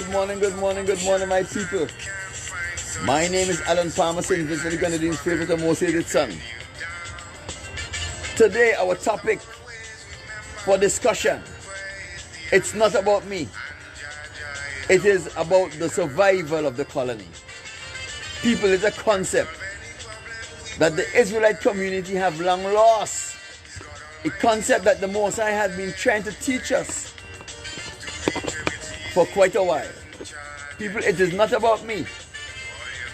good morning, my people. My name is Alan Palmer, St. Vincent the Grenadines' favorite and most hated son. Today, our topic for discussion, it's not about me. It is about the survival of the colony. People, it's a concept that the Israelite community have long lost. A concept that the Most High has been trying to teach us for quite a while. People, it is not about me.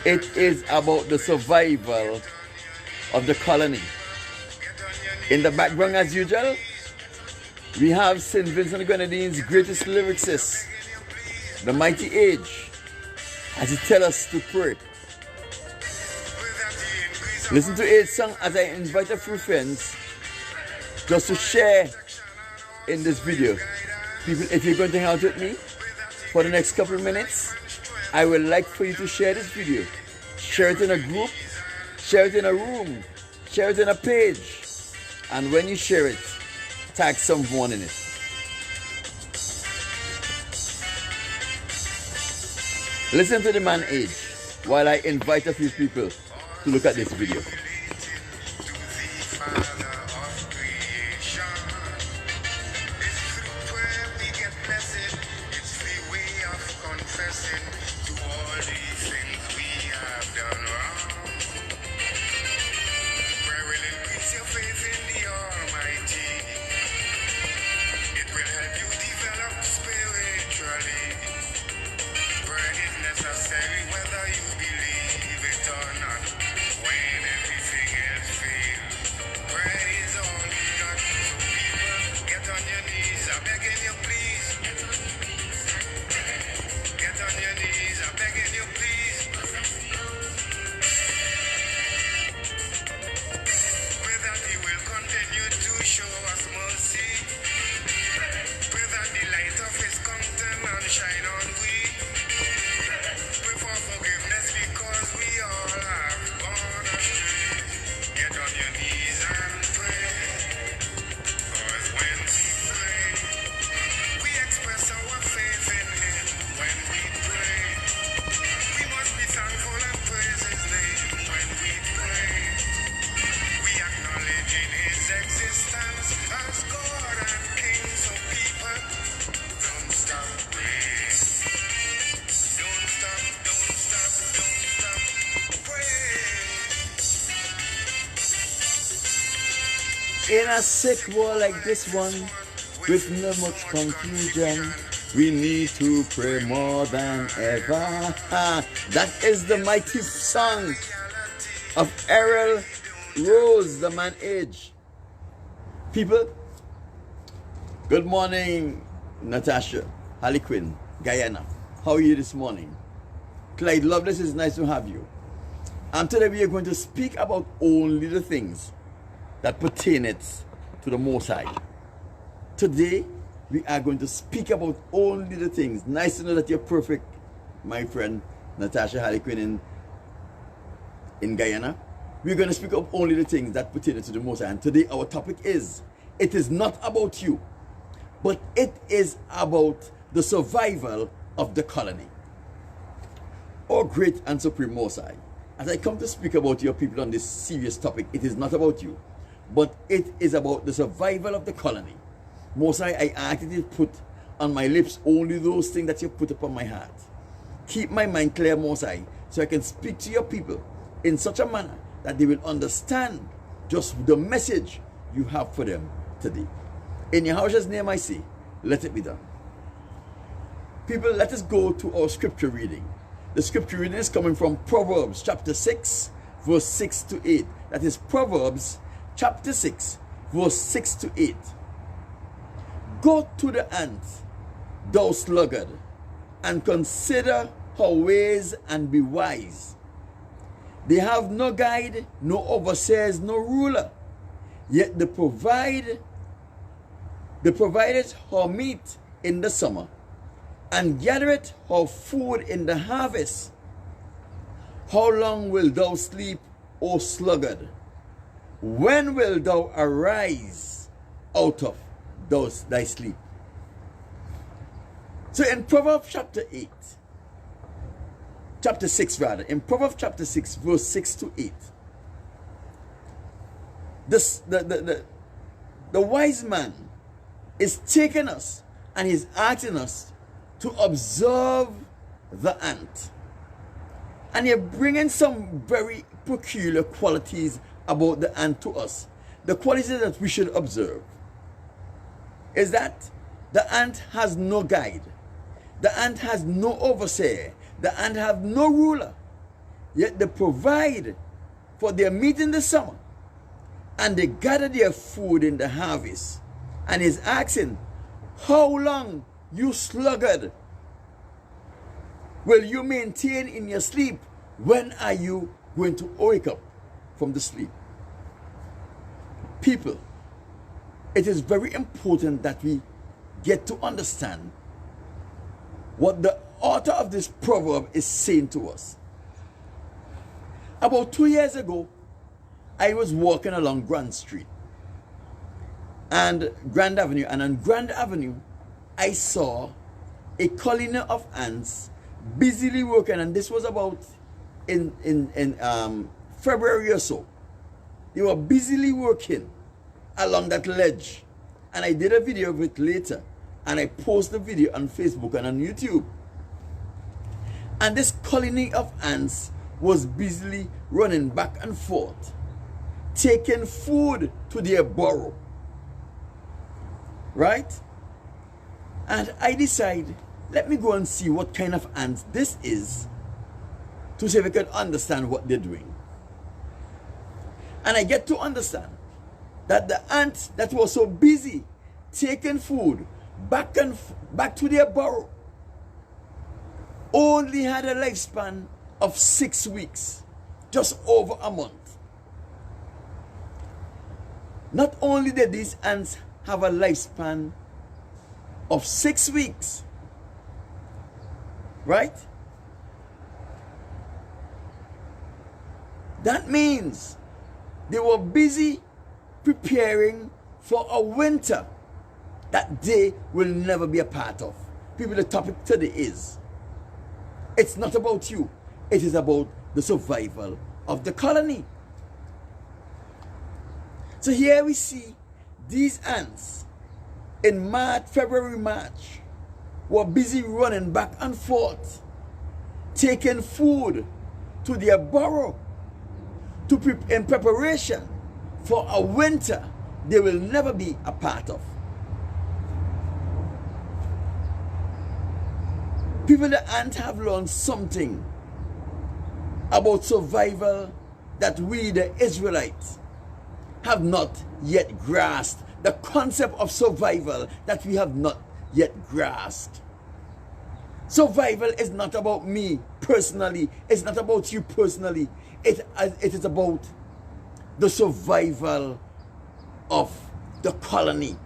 It is about the survival of the colony. In the background, as usual, we have St. Vincent the Grenadines' greatest lyricist, the mighty Age, as he tells us to pray. Listen to Age's song as I invite a few friends just to share in this video. People, if you're going to hang out with me for the next couple of minutes, I would like for you to share this video. Share it in a group, share it in a room, share it in a page. And when you share it, tag someone in it. Listen to the man Age while I invite a few people to look at this video. In a sick world like this one, with no much confusion, we need to pray more than ever. That is the mighty song of Errol Rose, the man Age. People, good morning, Natasha, Harlequin, Guyana. How are you this morning? Clyde Lovelace, it's nice to have you. And today we are going to speak about only the things that pertaineth to the Most High. Today, we are going to speak about only the things. Nice to know that you're perfect, my friend Natasha Harlequin in Guyana. We're going to speak of only the things that pertain to the Most High. And today, our topic is, it is not about you, but it is about the survival of the colony. Oh, great and supreme Most High, as I come to speak about your people on this serious topic, it is not about you, but it is about the survival of the colony. Most High, I ask you to put on my lips only those things that you put upon my heart. Keep my mind clear, Most High, so I can speak to your people in such a manner that they will understand just the message you have for them today. In Yahweh's name I say, let it be done. People, let us go to our scripture reading. The scripture reading is coming from Proverbs Chapter 6, verse 6 to 8. That is Proverbs Chapter 6, verse 6 to 8. Go to the ant, thou sluggard, and consider her ways and be wise. They have no guide, no overseers, no ruler. Yet they provided her meat in the summer, and gathereth her food in the harvest. How long wilt thou sleep, O sluggard? When wilt thou arise out of thy sleep? So in Proverbs chapter 8, chapter 6 rather, in Proverbs chapter 6, verse 6 to 8, the wise man is taking us and he's asking us to observe the ant. And you're bringing some very peculiar qualities about the ant to us. The qualities that we should observe is that the ant has no guide. The ant has no overseer. The ant have no ruler. Yet they provide for their meat in the summer. And they gather their food in the harvest. And he's asking, how long, you sluggard, will you maintain in your sleep? When are you going to wake up from the sleep? People, it is very important that we get to understand what the author of this proverb is saying to us. About 2 years ago, I was walking along Grand Street and Grand Avenue, and on Grand Avenue, I saw a colony of ants busily working, and this was about in February or so. They were busily working along that ledge, and I did a video of it later, and I posted the video on Facebook and on YouTube. And this colony of ants was busily running back and forth, taking food to their burrow, right? And I decided, let me go and see what kind of ants this is, to see if I can understand what they're doing. And I get to understand that the ants that were so busy taking food back to their burrow only had a lifespan of 6 weeks, just over a month. Not only did these ants have a lifespan of 6 weeks, right? That means they were busy preparing for a winter that they will never be a part of. People, the topic today is, it's not about you. It is about the survival of the colony. So here we see these ants in February, March, were busy running back and forth, taking food to their burrow in preparation for a winter they will never be a part of. People, the ants have learned something about survival that we, the Israelites, have not yet grasped. The concept of survival that we have not yet grasped. Survival is not about me personally. It's not about you personally. It is about the survival of the colony.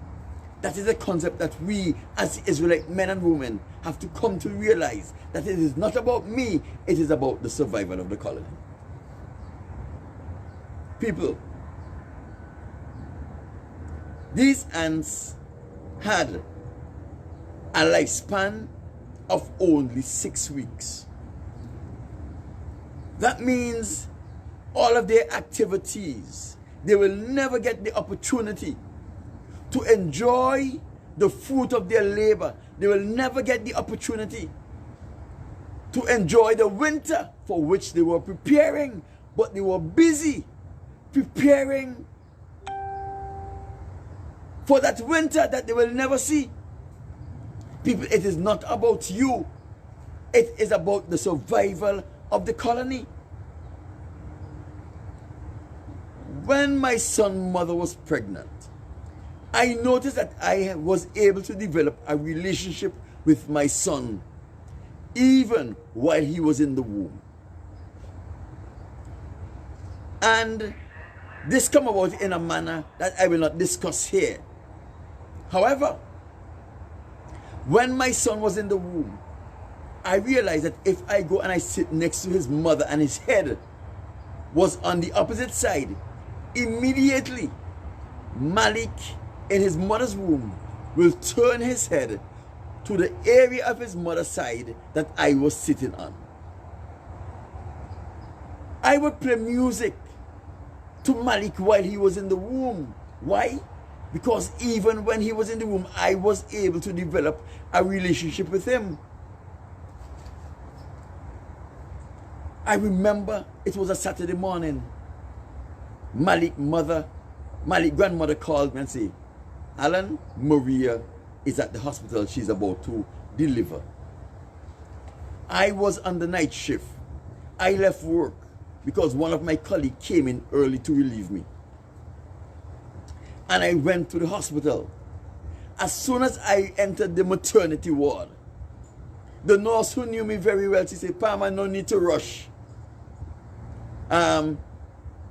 That is a concept that we as Israelite men and women have to come to realize, that it is not about me, it is about the survival of the colony. People, these ants had a lifespan of only 6 weeks. That means all of their activities, they will never get the opportunity to enjoy the fruit of their labor. They will never get the opportunity to enjoy the winter for which they were preparing, but they were busy preparing for that winter that they will never see. People, it is not about you. It is about the survival of the colony. When my son's mother was pregnant, I noticed that I was able to develop a relationship with my son even while he was in the womb. And this come about in a manner that I will not discuss here. However, when my son was in the womb, I realized that if I go and I sit next to his mother and his head was on the opposite side, immediately Malik in his mother's womb will turn his head to the area of his mother's side that I was sitting on. I would play music to Malik while he was in the womb. Why? Because even when he was in the womb, I was able to develop a relationship with him. I remember it was a Saturday morning. Malik's grandmother called me and said, Alan, Maria is at the hospital. She's about to deliver. I was on the night shift. I left work because one of my colleagues came in early to relieve me. And I went to the hospital. As soon as I entered the maternity ward, the nurse who knew me very well, she said, Palmer, no need to rush.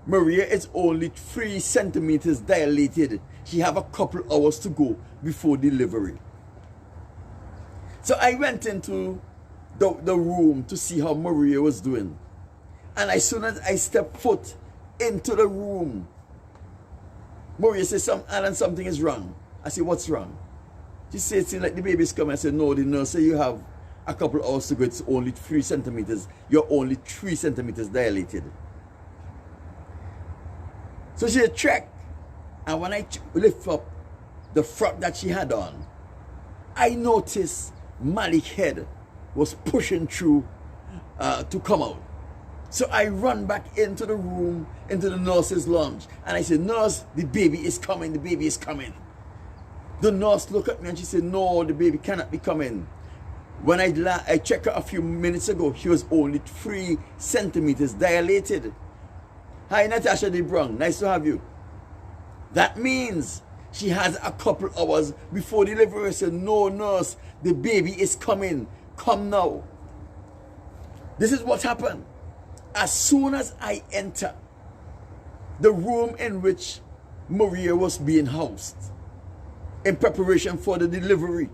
Maria is only 3 centimeters dilated. She have a couple hours to go before delivery. So I went into the room to see how Maria was doing. And as soon as I stepped foot into the room, Maria said, Alan, something is wrong. I said, what's wrong? She said, it seems like the baby's coming. I said, no, the nurse said you have a couple hours to go. It's only 3 centimeters. You're only 3 centimeters dilated. So she said, check. And when I lift up the frock that she had on, I noticed Malik's head was pushing through to come out. So I run back into the room, into the nurse's lounge. And I said, nurse, the baby is coming. The baby is coming. The nurse looked at me and she said, no, the baby cannot be coming. When I checked her a few minutes ago, she was only 3 centimeters dilated. Hi, Natasha DeBrong. Nice to have you. That means she has a couple hours before delivery. I said, no, nurse, the baby is coming. Come now. This is what happened. As soon as I enter the room in which Maria was being housed in preparation for the delivery,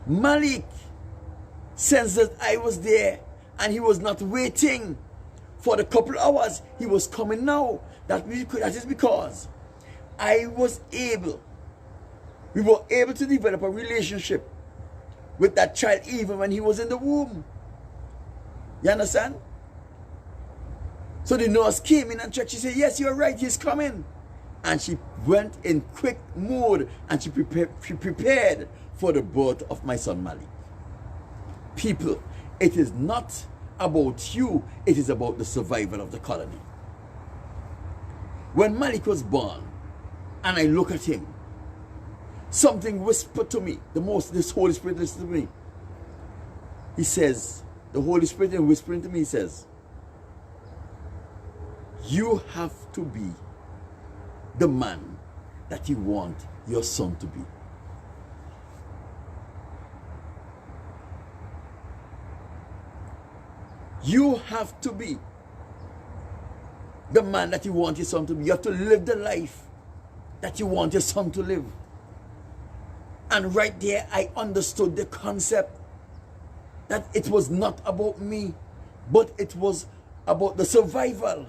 Malik sensed that I was there and he was not waiting for the couple hours. He was coming now. That is because we were able to develop a relationship with that child even when he was in the womb. You understand? So the nurse came in and checked. She said, yes, you're right, he's coming. And she went in quick mode and she prepared for the birth of my son Malik. People, it is not about you, it is about the survival of the colony. When Malik was born, and I look at him, something whispered to me, this Holy Spirit listened to me. He says, the Holy Spirit is whispering to me, he says, you have to be the man that you want your son to be. You have to be the man that you want your son to be. You have to live the life that you want your son to live. And right there, I understood the concept that it was not about me, but it was about the survival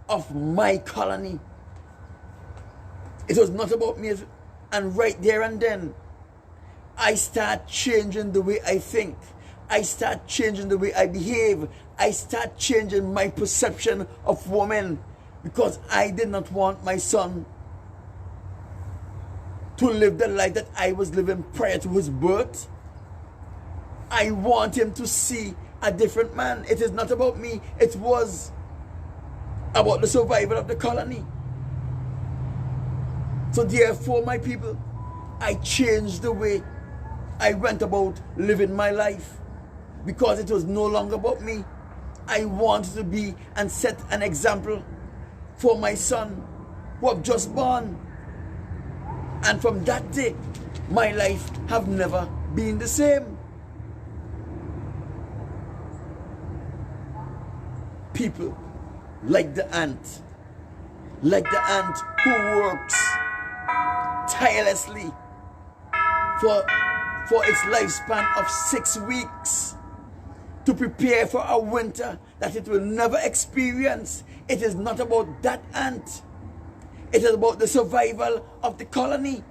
of my colony. It was not about me. And right there and then, I start changing the way I think. I start changing the way I behave. I start changing my perception of women, because I did not want my son to live the life that I was living prior to his birth. I want him to see a different man. It is not about me. It was about the survival of the colony. So therefore, my people, I changed the way I went about living my life, because it was no longer about me. I wanted to be and set an example for my son who have just born. And from that day, my life have never been the same. People like the ant who works tirelessly for its lifespan of 6 weeks to prepare for a winter that it will never experience. It is not about that ant. It is about the survival of the colony.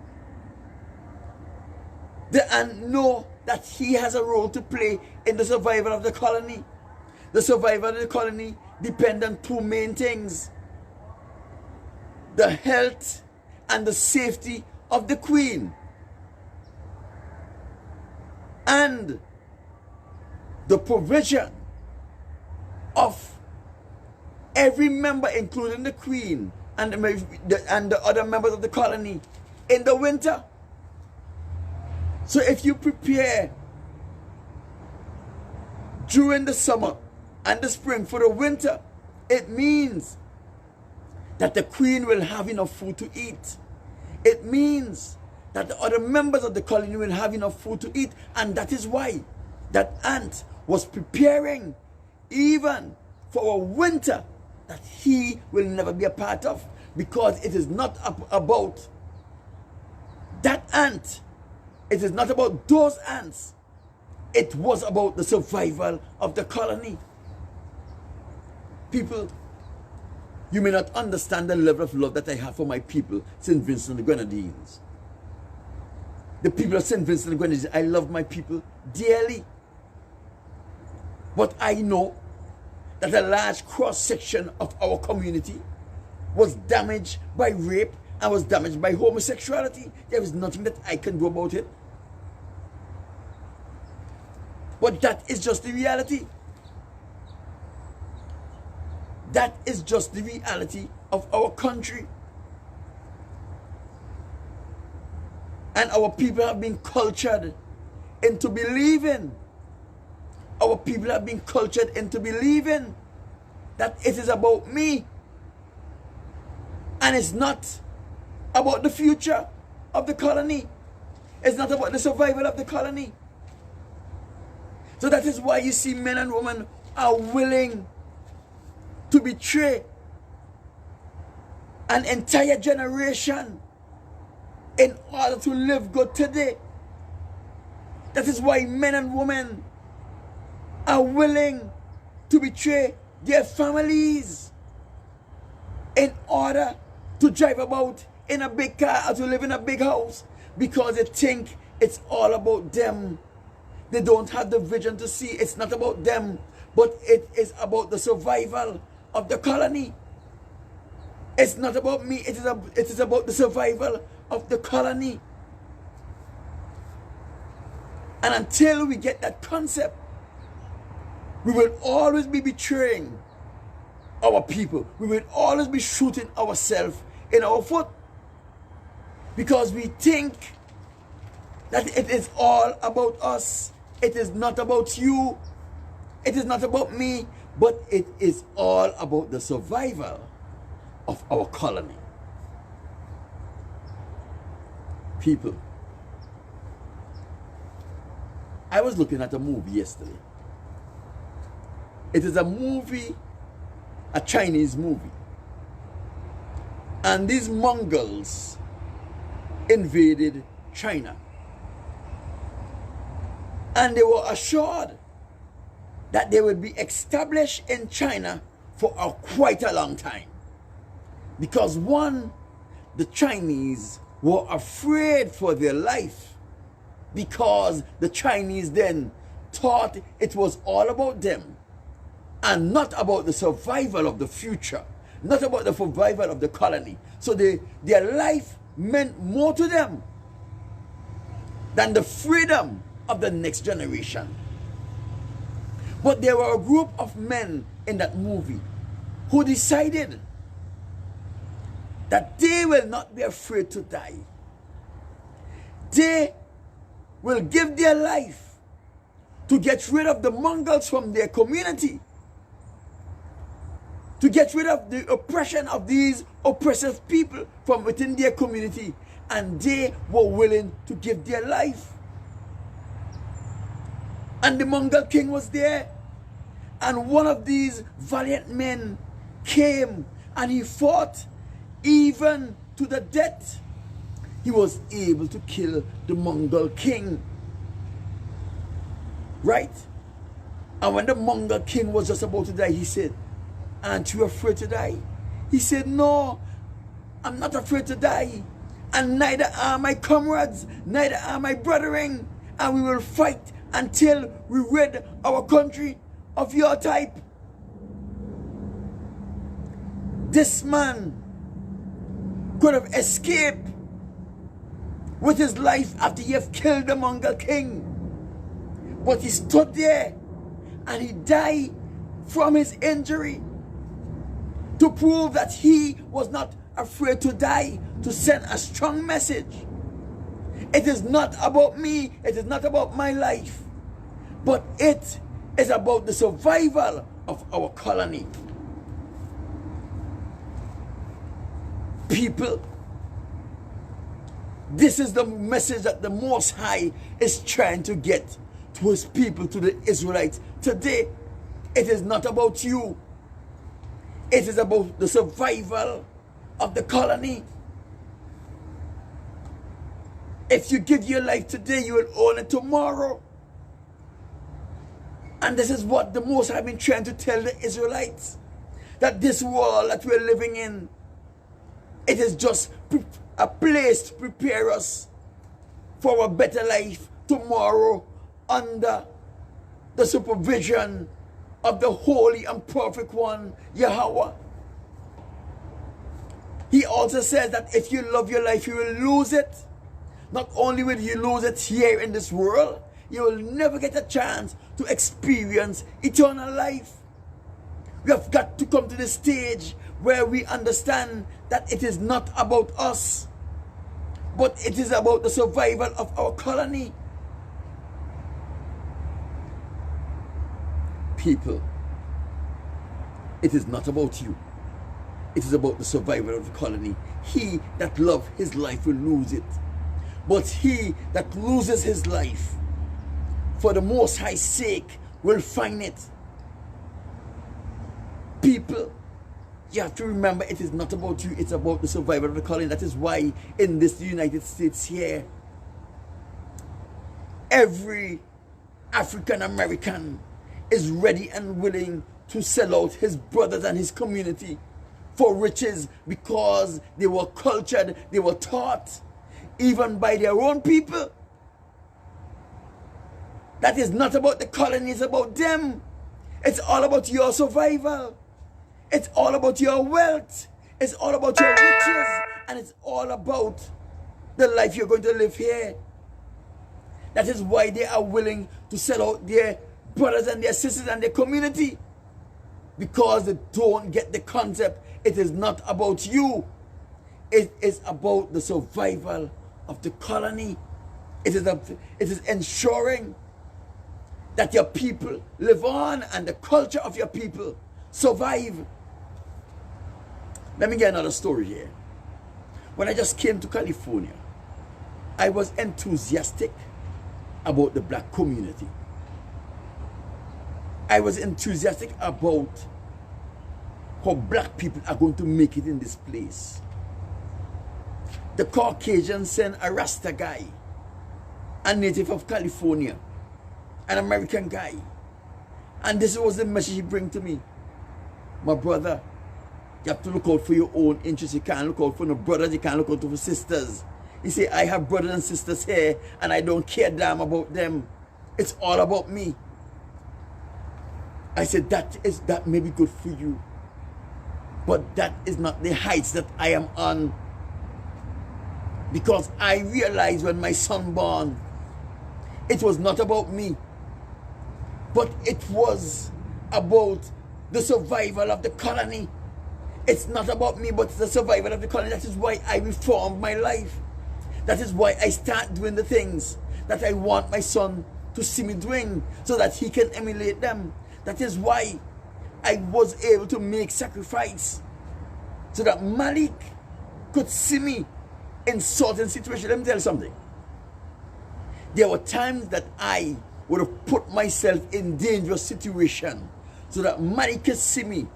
The ant know that he has a role to play in the survival of the colony. The survival of the colony depends on two main things: the health and the safety of the queen, and the provision of every member, including the queen and the other members of the colony, in the winter. So if you prepare during the summer and the spring for the winter, it means that the queen will have enough food to eat. It means that the other members of the colony will have enough food to eat. And that is why that ant was preparing even for a winter that he will never be a part of, because it is not about that ant. It is not about those ants. It was about the survival of the colony. People, you may not understand the level of love that I have for my people, St. Vincent and the Grenadines. The people of St. Vincent and the Grenadines, I love my people dearly. But I know that a large cross-section of our community was damaged by rape and was damaged by homosexuality. There is nothing that I can do about it. But that is just the reality. That is just the reality of our country. And our people have been cultured into believing, our people have been cultured into believing that it is about me. And it's not about the future of the colony. It's not about the survival of the colony. So that is why you see men and women are willing to betray an entire generation in order to live good today. That is why men and women are willing to betray their families in order to drive about in a big car or to live in a big house, because they think it's all about them. They don't have the vision to see it's not about them, but it is about the survival of the colony. It's not about me, it is about the survival of the colony. And until we get that concept, we will always be betraying our people. We will always be shooting ourselves in our foot, because we think that it is all about us. It is not about you. It is not about me, but it is all about the survival of our colony. People, I was looking at a movie yesterday. It is a movie, a Chinese movie. And these Mongols invaded China. And they were assured that they would be established in China for quite a long time. Because one, the Chinese were afraid for their life, because the Chinese then thought it was all about them and not about the survival of the future, not about the survival of the colony. So their life meant more to them than the freedom of the next generation. But there were a group of men in that movie who decided that they will not be afraid to die. They will give their life to get rid of the Mongols from their community, to get rid of the oppression of these oppressive people from within their community. And they were willing to give their life. And the Mongol king was there. And one of these valiant men came and he fought even to the death. He was able to kill the Mongol king. Right? And when the Mongol king was just about to die, he said, "Aren't you afraid to die?" He said, "No, I'm not afraid to die. and neither are my comrades, neither are my brethren, and we will fight until we rid our country of your type. This man could have escaped with his life after he have killed the Mongol king, but he stood there and he died from his injury to prove that he was not afraid to die, to send a strong message. It is not about me, it is not about my life, but it is about the survival of our colony. People, this is the message that the Most High is trying to get to his people, to the Israelites. Today, it is not about you. It is about the survival of the colony. If you give your life today, you will own it tomorrow. And this is what the Most High has been trying to tell the Israelites. That this world that we're living in, it is just a place to prepare us for a better life tomorrow under the supervision of the Holy and Perfect One, Yahweh. He also says that if you love your life, you will lose it. Not only will you lose it here in this world, you will never get a chance to experience eternal life. We have got to come to the stage where we understand that it is not about us, but it is about the survival of our colony. People, it is not about you. It is about the survival of the colony. He that loves his life will lose it. But he that loses his life for the Most High's sake will find it. People, you have to remember, it is not about you, it's about the survival of the colony. That is why in this United States here, every African American is ready and willing to sell out his brothers and his community for riches, because they were cultured, they were taught, even by their own people, that is not about the colony, it's about them. It's all about your survival. It's all about your wealth. It's all about your riches. And it's all about the life you're going to live here. That is why they are willing to sell out their brothers and their sisters and their community. Because they don't get the concept. It is not about you. It is about the survival of the colony. It is ensuring that your people live on and the culture of your people survive. Let me get another story here. When I just came to California, I was enthusiastic about the black community. I was enthusiastic about how black people are going to make it in this place. The Caucasian sent a Rasta guy, a native of California, an American guy. And this was the message he bring to me. My brother, you have to look out for your own interests. You can't look out for no brothers, you can't look out for sisters. He said, I have brothers and sisters here, and I don't care damn about them. It's all about me. I said, that may be good for you, but that is not the heights that I am on. Because I realized when my son born, it was not about me, but it was about the survival of the colony. It's not about me, but it's the survival of the colony. That is why I reformed my life. That is why I start doing the things that I want my son to see me doing, so that he can emulate them. That is why I was able to make sacrifice, so that Malik could see me in certain situations. Let me tell you something. There were times that I would have put myself in dangerous situation so that Malik could see me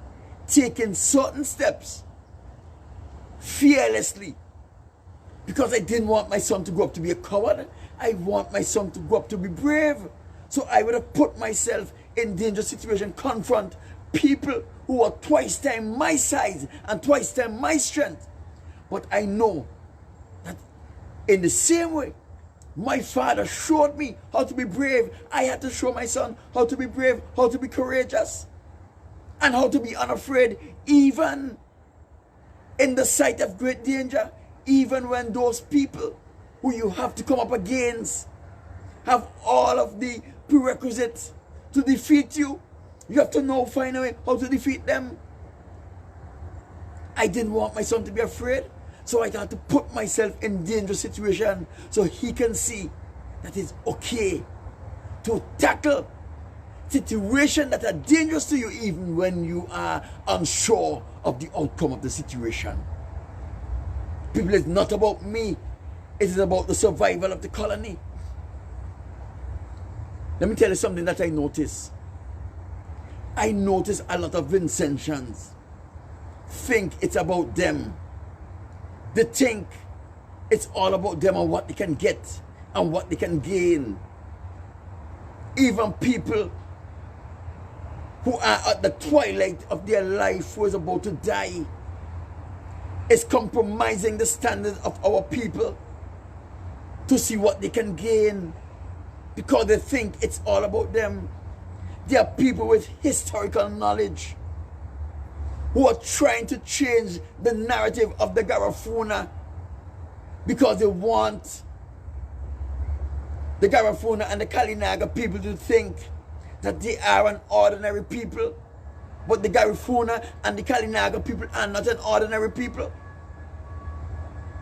taking certain steps fearlessly, because I didn't want my son to grow up to be a coward. I want my son to grow up to be brave. So I would have put myself in dangerous situation, confront people who are twice time my size and twice time my strength. But I know that In the same way, my father showed me how to be brave. I had to show my son how to be brave, how to be courageous, and how to be unafraid, even in the sight of great danger, even when those people who you have to come up against have all of the prerequisites to defeat you. You have to know, find a way how to defeat them. I didn't want my son to be afraid, so I had to put myself in dangerous situation so he can see that it's okay to tackle situations that are dangerous to you even when you are unsure of the outcome of the situation. People, it's not about me. It is about the survival of the colony. Let me tell you something that I noticed. I notice a lot of Vincentians think it's about them. They think it's all about them and what they can get and what they can gain. Even people who are at the twilight of their life, who is about to die, is compromising the standards of our people to see what they can gain because they think it's all about them. There are people with historical knowledge who are trying to change the narrative of the Garifuna because they want the Garifuna and the Kalinaga people to think that they are an ordinary people. But the Garifuna and the Kalinaga people are not an ordinary people.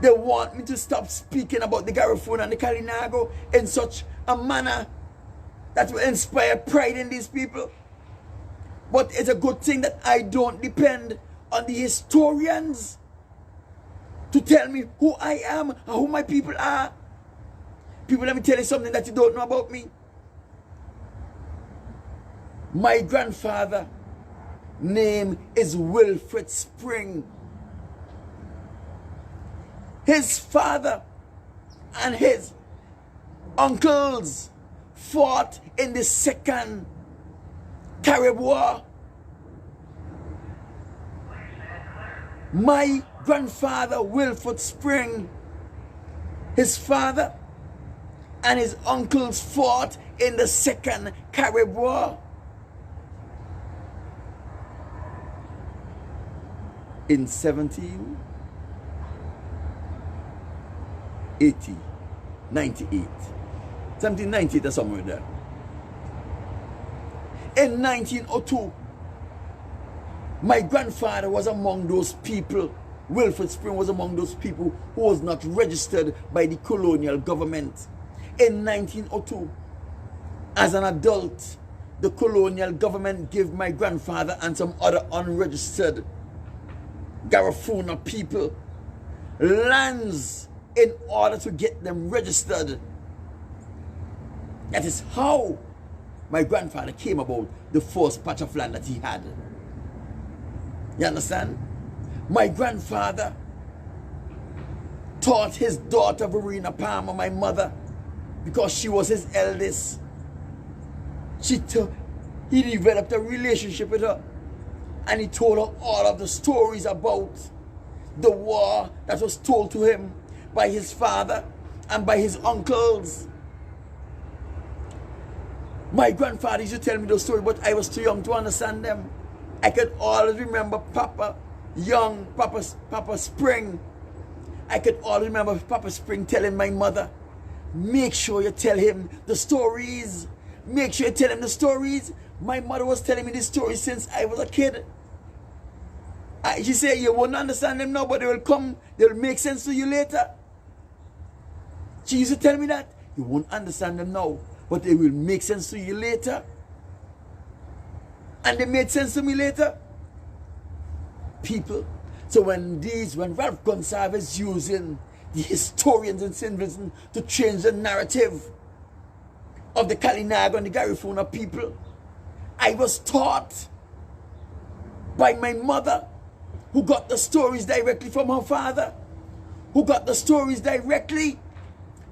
They want me to stop speaking about the Garifuna and the Kalinago in such a manner that will inspire pride in these people. But it's a good thing that I don't depend on the historians to tell me who I am and who my people are. People, let me tell you something that you don't know about me. My grandfather name is Wilfred Spring. His father and his uncles fought in the Second Carib War. My grandfather, Wilfred Spring, his father and his uncles fought in the Second Carib War. In 1798 or somewhere there. In 1902, my grandfather was among those people, Wilfred Spring was among those people who was not registered by the colonial government. In 1902, as an adult, the colonial government gave my grandfather and some other unregistered Garifuna people lands in order to get them registered. That is how my grandfather came about the first patch of land that he had. You understand? My grandfather taught his daughter Verena Palmer, my mother, because she was his eldest. He developed a relationship with her, and he told her all of the stories about the war that was told to him by his father and by his uncles. My grandfather used to tell me those stories, but I was too young to understand them. I could always remember Papa Spring. I could always remember Papa Spring telling my mother, make sure you tell him the stories. Make sure you tell him the stories. My mother was telling me these stories since I was a kid. She said, you won't understand them now, but they will come, they will make sense to you later. She used to tell me that. You won't understand them now, but they will make sense to you later. And they made sense to me later. People. So when Ralph Gonsalves is using the historians in St. Vincent to change the narrative of the Kalinago and the Garifuna people, I was taught by my mother, who got the stories directly from her father, who got the stories directly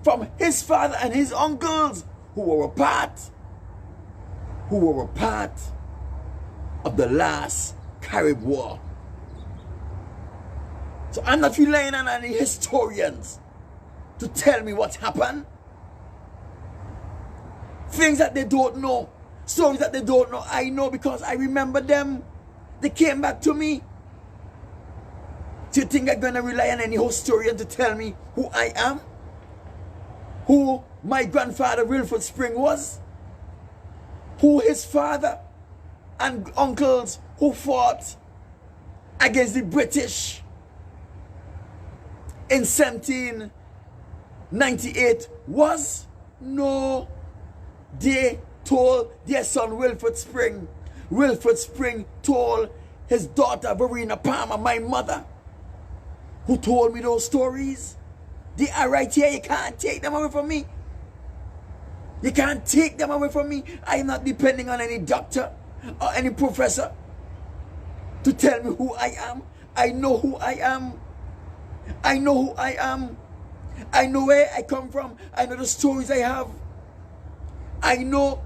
from his father and his uncles, who were a part of the last Carib War. So I'm not relying on any historians to tell me what happened. Things that they don't know. Stories that they don't know. I know because I remember them. They came back to me. Do you think I'm going to rely on any historian to tell me who I am? Who my grandfather Wilford Spring was? Who his father and uncles who fought against the British in 1798 was? No. They told their son Wilford Spring. Wilford Spring told his daughter Verena Palmer, my mother, who told me those stories. They are right here. You can't take them away from me. You can't take them away from me. I'm not depending on any doctor or any professor to tell me who I am. I know who I am. I know who I am. I know where I come from. I know the stories I have. I know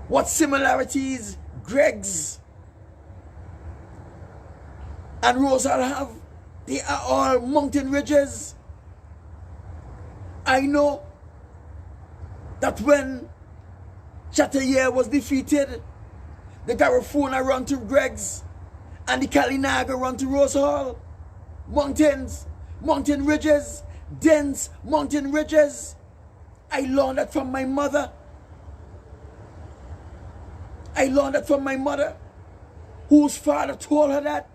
what similarities Greg's and Rosal have. They are all mountain ridges. I know that when Chatteryear was defeated, the Garifuna run to Greg's and the Kalinaga run to Rose Hall. Mountains, mountain ridges, dense mountain ridges. I learned that from my mother. I learned that from my mother, whose father told her that.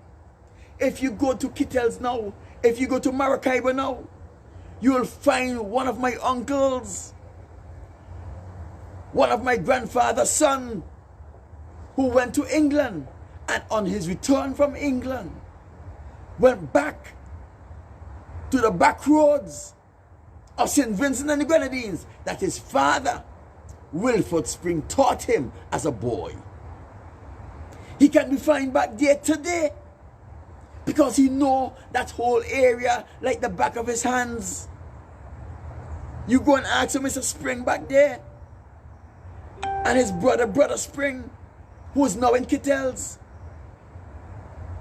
If you go to Kittels now, if you go to Maracaibo now, you'll find one of my uncles, one of my grandfather's son, who went to England, and on his return from England, went back to the back roads of St. Vincent and the Grenadines that his father, Wilford Spring, taught him as a boy. He can be found back there today because he know that whole area like the back of his hands. You go and ask him, Mr. Spring back there, and his brother Spring, who is now in Kittels.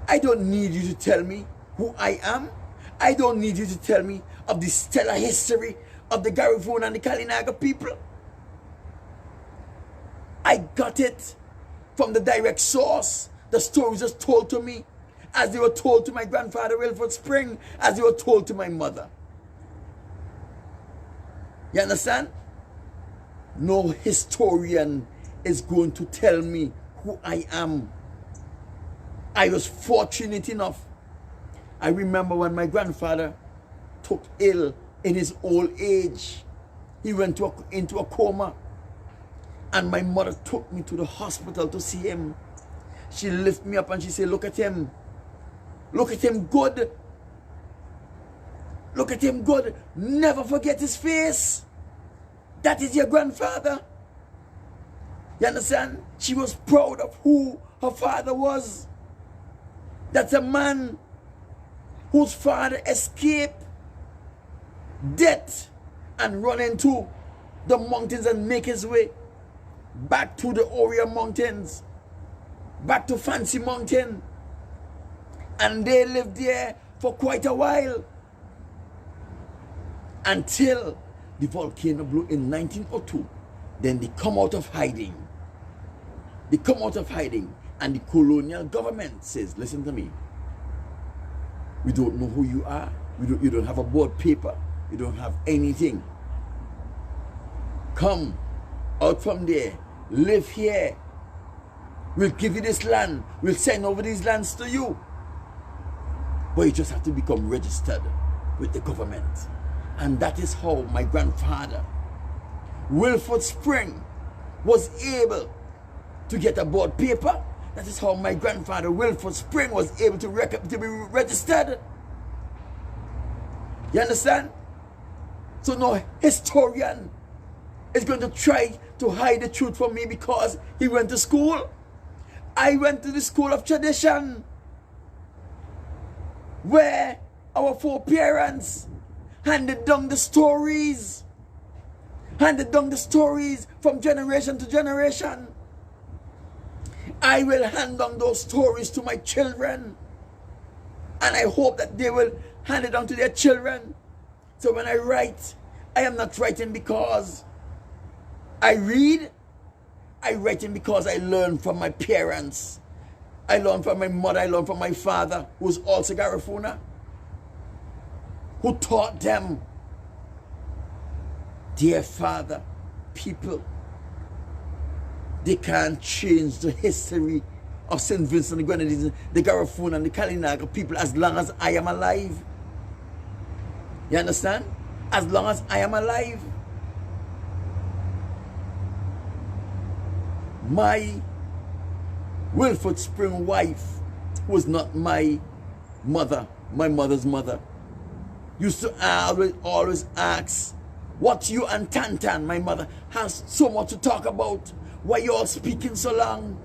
I don't need you to tell me who I am. I don't need you to tell me of the stellar history of the Garifuna and the Kalinaga people. I got it from the direct source. The stories just told to me as they were told to my grandfather Wilford Spring, as they were told to my mother. You understand? No historian is going to tell me who I am. I was fortunate enough. I remember when my grandfather took ill in his old age. He went into a coma. And my mother took me to the hospital to see him. She lifted me up and she said, look at him. Look at him good. Look at him good. Never forget his face. That is your grandfather. You understand? She was proud of who her father was. That's a man whose father escaped death and run into the mountains and make his way back to the Oria Mountains, back to Fancy Mountain. And they lived there for quite a while until the volcano blew in 1902. Then they come out of hiding. They come out of hiding, and the colonial government says, listen to me. We don't know who you are. You don't have a board paper. You don't have anything. Come out from there. Live here. We'll give you this land. We'll send over these lands to you. But you just have to become registered with the government. And that is how my grandfather, Wilford Spring, was able to get a board paper. That is how my grandfather, Wilford Spring, was able to be registered. You understand? So no historian is going to try to hide the truth from me because he went to school. I went to the school of tradition, where our foreparents handed down the stories from generation to generation. I will hand down those stories to my children, and I hope that they will hand it down to their children. So when I write, I am not writing because I read. I writing because I learn from my parents. I learn from my mother. I learn from my father, who was also Garifuna, who taught them, dear Father, people, they can't change the history of St. Vincent, the Grenadines, the Garifuna, and the Kalinaga people as long as I am alive. You understand? As long as I am alive. My Wilford Spring wife was not my mother, my mother's mother. Used to always ask, what you and Tantan, my mother, has so much to talk about. Why you all speaking so long?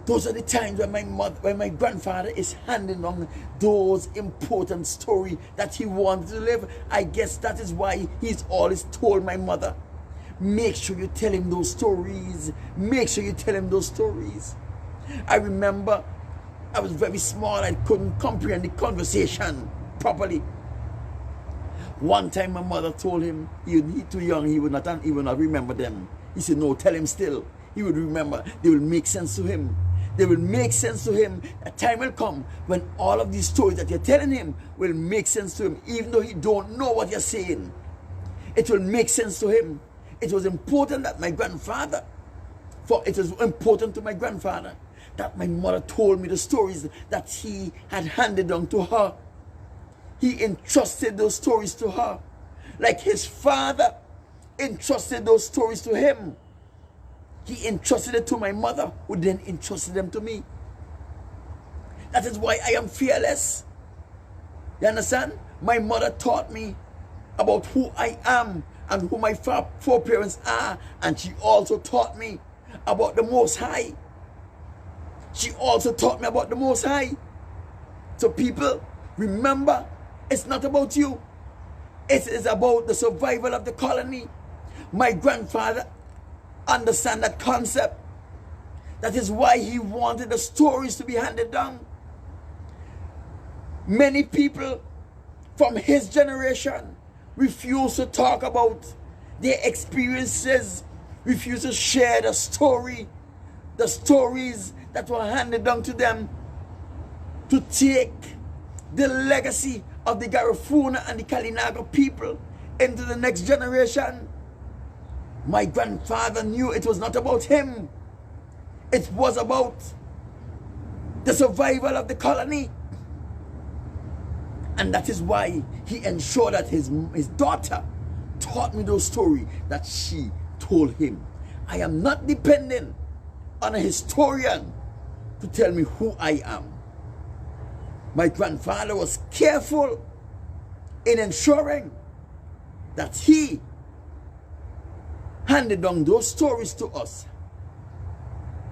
Those are the times when my grandfather is handing on those important stories that he wanted to live. I guess that is why he's always told my mother, make sure you tell him those stories. Make sure you tell him those stories. I remember I was very small. I couldn't comprehend the conversation properly. One time my mother told him, he too young, he would not remember them. He said, no, tell him still. He would remember. They will make sense to him. They will make sense to him. A time will come when all of these stories that you're telling him will make sense to him, even though he don't know what you're saying. It will make sense to him. It was important that my grandfather, it was important to my grandfather that my mother told me the stories that he had handed down to her. He entrusted those stories to her, like his father entrusted those stories to him. He entrusted it to my mother, who then entrusted them to me. That is why I am fearless. You understand? My mother taught me about who I am and who my foreparents are, and she also taught me about the Most High. She also taught me about the Most High. So people, remember, it's not about you. It is about the survival of the colony. My grandfather understand that concept. That is why he wanted the stories to be handed down. Many people from his generation refuse to talk about their experiences, refuse to share the stories that were handed down to them, to take the legacy of the Garifuna and the Kalinaga people into the next generation. My grandfather knew it was not about him. It was about the survival of the colony. And that is why he ensured that his daughter taught me those stories that she told him. I am not dependent on a historian to tell me who I am. My grandfather was careful in ensuring that he handed down those stories to us.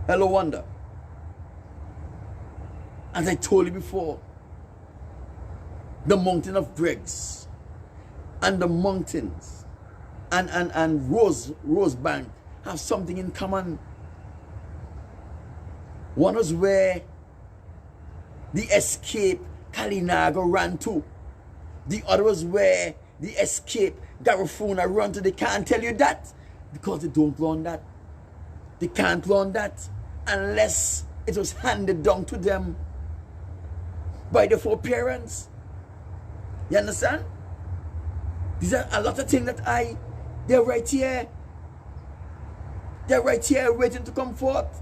Hello, Wanda. As I told you before, the mountain of Briggs and the mountains and Rosebank have something in common. One was where the escape Kalinaga ran to. The other was where the escape Garifuna ran to. They can't tell you that because they don't learn that. They can't learn that unless it was handed down to them by the foreparents. You understand? These are a lot of things that they're right here. They're right here waiting to come forth.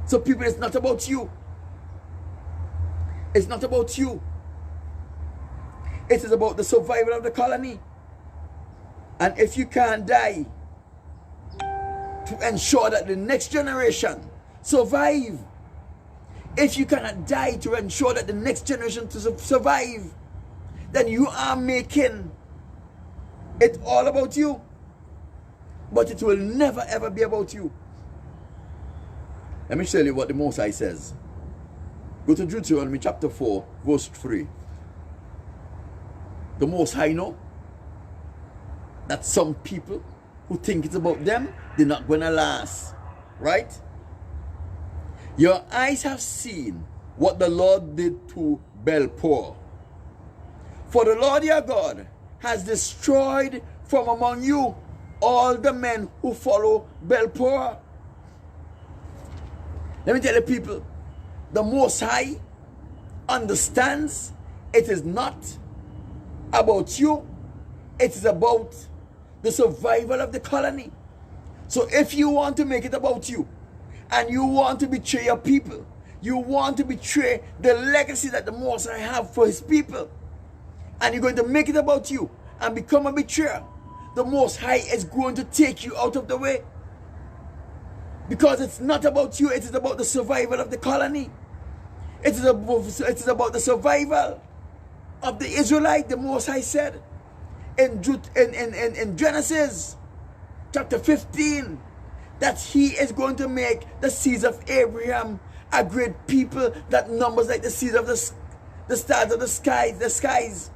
So people, it's not about you. It's not about you. It is about the survival of the colony. And if you can't die to ensure that the next generation survive, if you cannot die to ensure that the next generation to survive, then you are making it all about you. But it will never ever be about you. Let me tell you what the Most High says. Go to Deuteronomy chapter 4, verse 3. The Most High know that some people who think it's about them, they're not going to last. Right? Your eyes have seen what the Lord did to Belpoor. For the Lord your God has destroyed from among you all the men who follow Belpoor. Let me tell you, people, the Most High understands it is not about you, it is about the survival of the colony. So if you want to make it about you, and you want to betray your people, you want to betray the legacy that the Most High have for his people, and you're going to make it about you and become a betrayer, the Most High is going to take you out of the way. Because it's not about you, it is about the survival of the colony. It is about the survival of the Israelite. The Most High said in Genesis chapter 15 that he is going to make the seeds of Abraham a great people that numbers like the seeds of the stars of the skies,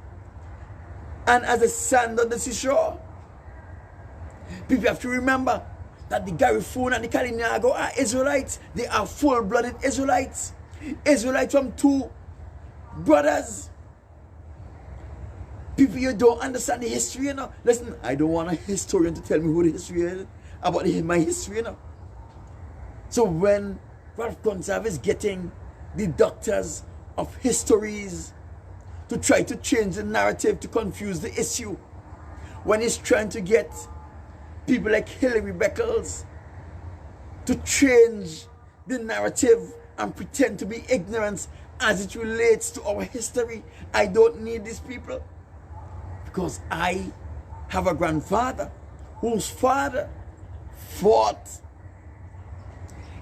and as the sand on the seashore. People have to remember that the Garifuna and the Kalinago are Israelites. They are full-blooded Israelites. Israelites from two brothers. People, you don't understand the history, you know. Listen, I don't want a historian to tell me who the history is about my history, you know. So when Ralph Gonsalves is getting the doctors of histories to try to change the narrative to confuse the issue, when he's trying to get people like Hillary Beckles to change the narrative and pretend to be ignorant as it relates to our history, I don't need these people. Because I have a grandfather whose father fought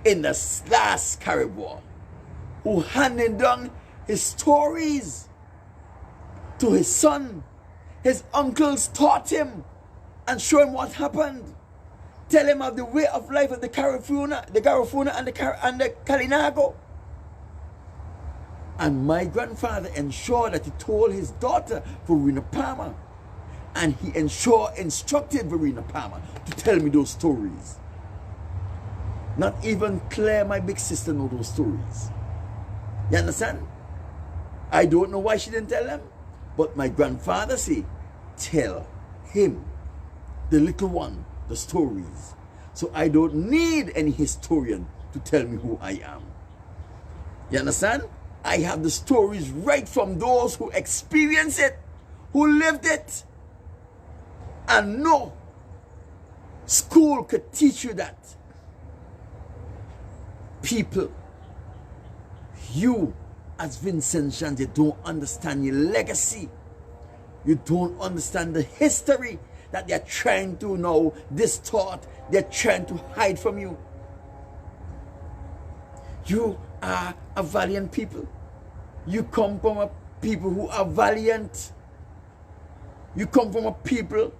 in the last Carib War, who handed down his stories to his son. His uncles taught him and show him what happened. Tell him of the way of life of the Garifuna and the Kalinago. And my grandfather ensured that he told his daughter, Verena Palmer, and he instructed Verena Palmer to tell me those stories. Not even Claire, my big sister, know those stories. You understand? I don't know why she didn't tell them, but my grandfather said, tell him, the little one, the stories. So I don't need any historian to tell me who I am. You understand? I have the stories right from those who experience it, who lived it, and no school could teach you that. People, you as Vincent Shanti don't understand your legacy. You don't understand the history that they're trying to now distort, they're trying to hide from you. You are a valiant people. You come from a people who are valiant. You come from a people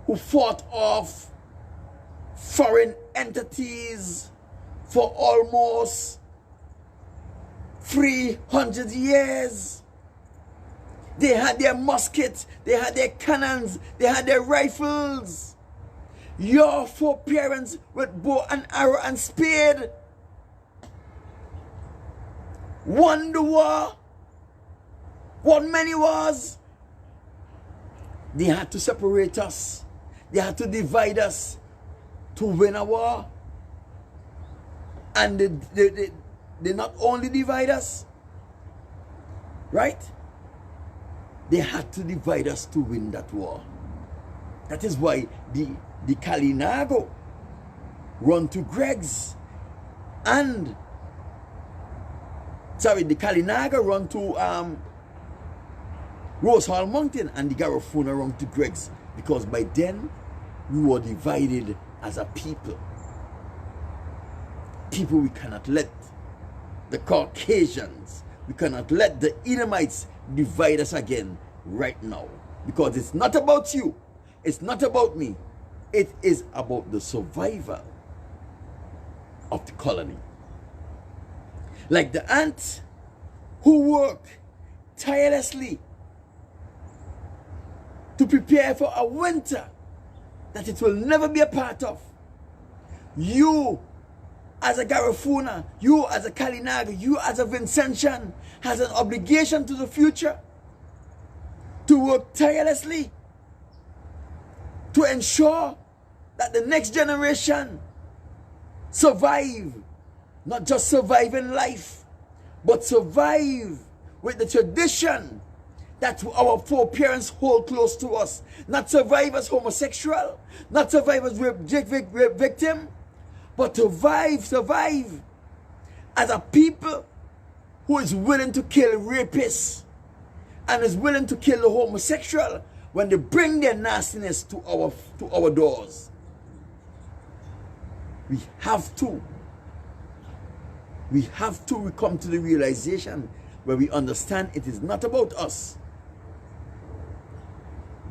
who fought off foreign entities for almost 300 years. They had their muskets, they had their cannons, they had their rifles. Your foreparents with bow and arrow and spade won the war, won many wars. They had to separate us. They had to divide us to win a war. And they not only divide us, right? They had to divide us to win that war. That is why the Kalinago run to Greg's, and the Kalinaga run to Rose Hall Mountain, and the Garifuna run to Greg's, because by then we were divided as a people. People, we cannot let the Caucasians, we cannot let the Edomites divide us again right now, because it's not about you, it's not about me, it is about the survival of the colony. Like the ants who work tirelessly to prepare for a winter that it will never be a part of. You as a Garifuna, you as a Kalinaga, you as a Vincentian has an obligation to the future to work tirelessly to ensure that the next generation survive, not just survive in life, but survive with the tradition that our foreparents hold close to us. Not survive as homosexual, not survive as rape victim, but survive as a people who is willing to kill rapists and is willing to kill the homosexual when they bring their nastiness to our doors. We have to come to the realization where we understand it is not about us,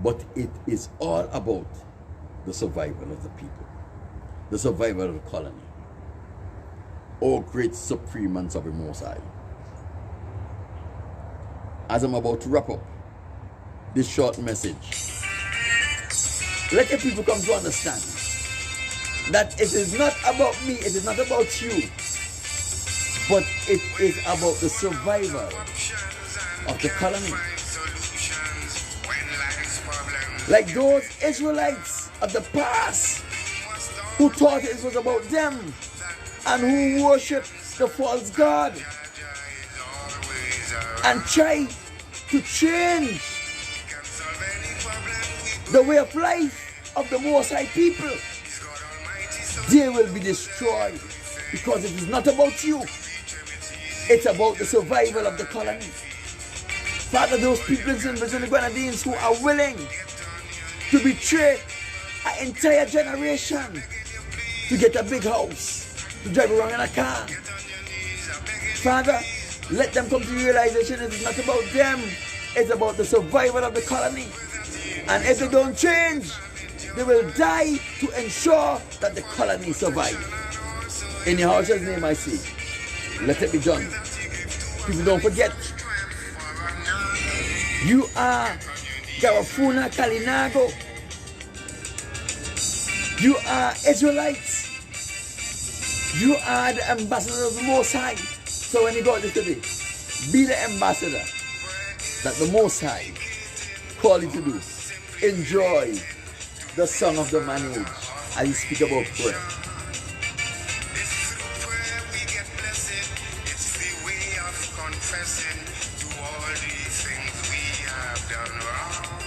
but it is all about the survival of the people, the survival of the colony. O great supreme and sovereign Most High, as I'm about to wrap up this short message, let the people come to understand that it is not about me, it is not about you, but it is about the survival of the colony. Like those Israelites of the past who thought it was about them and who worshipped the false god and tried to change the way of life of the Most High people, they will be destroyed, because it is not about you, it's about the survival of the colony. Father, those people in the Grenadines who are willing to betray an entire generation to get a big house, to drive around in a car, Father, let them come to the realization it is not about them, it's about the survival of the colony. And if they don't change, they will die to ensure that the colony survive. In Yahushua's name I say, let it be done. People, don't forget, you are Garifuna Kalinago. You are Israelites. You are the ambassador of the Most High. So when you go out there today, be the ambassador that the Most High called you to do. Enjoy the song of the manage as you speak about prayer. Confessing to all the things we have done wrong.